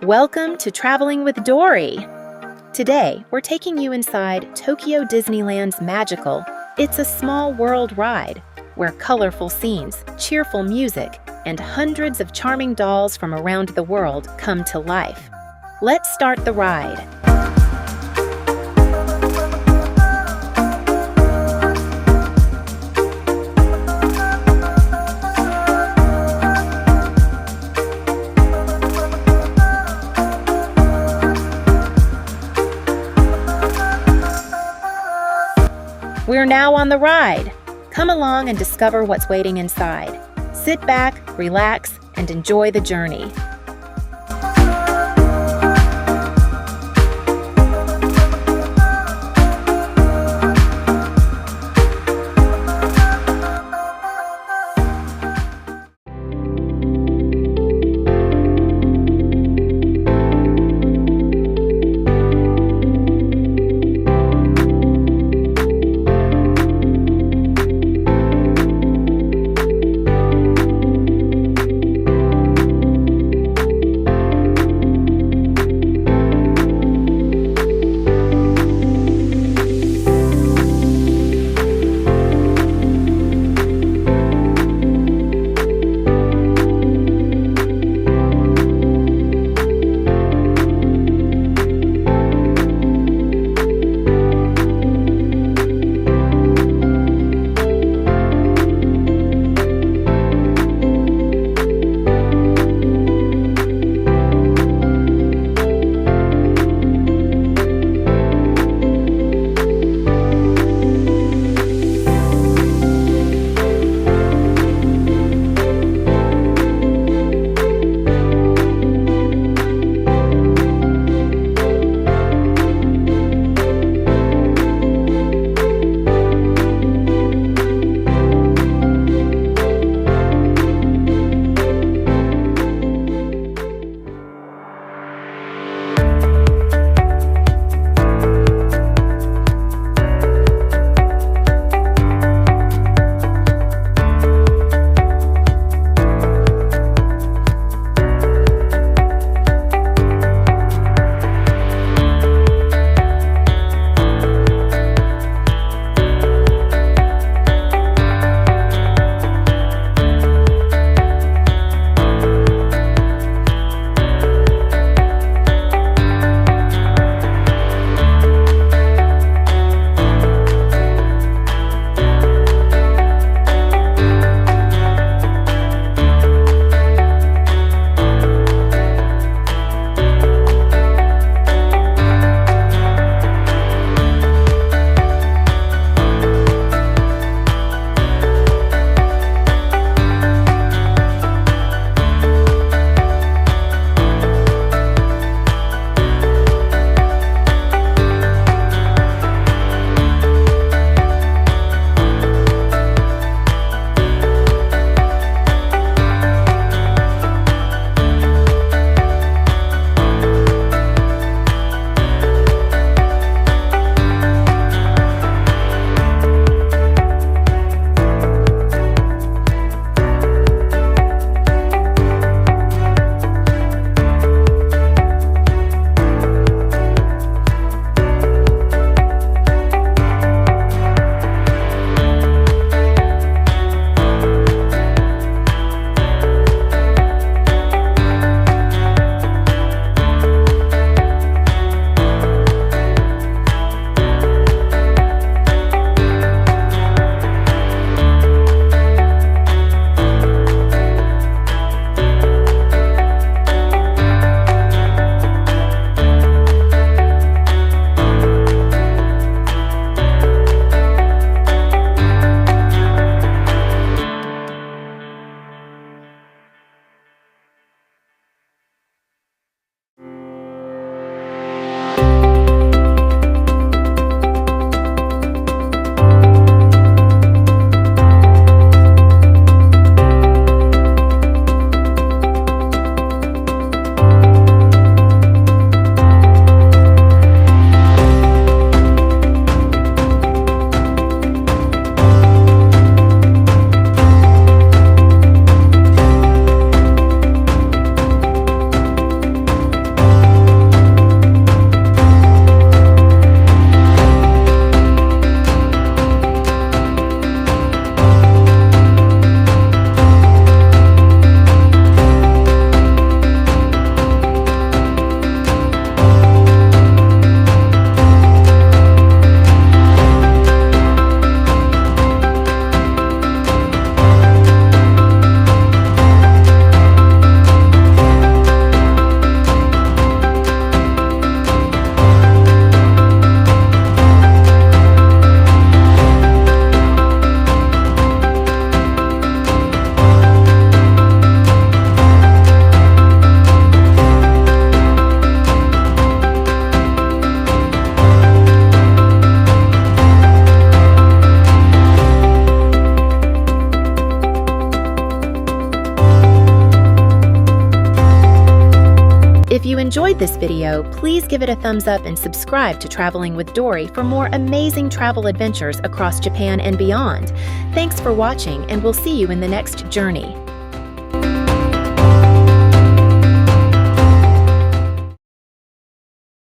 Welcome to Travelling with Dory. Today, we're taking you inside Tokyo Disneyland's magical It's a Small World ride, where colorful scenes, cheerful music, and hundreds of charming dolls from around the world come to life. Let's start the ride. We're now on the ride. Come along and discover what's waiting inside. Sit back, relax, and enjoy the journey. you enjoyed this video, please give it a thumbs up and subscribe to Traveling with Dory for more amazing travel adventures across Japan and beyond. Thanks for watching, and we'll see you in the next journey.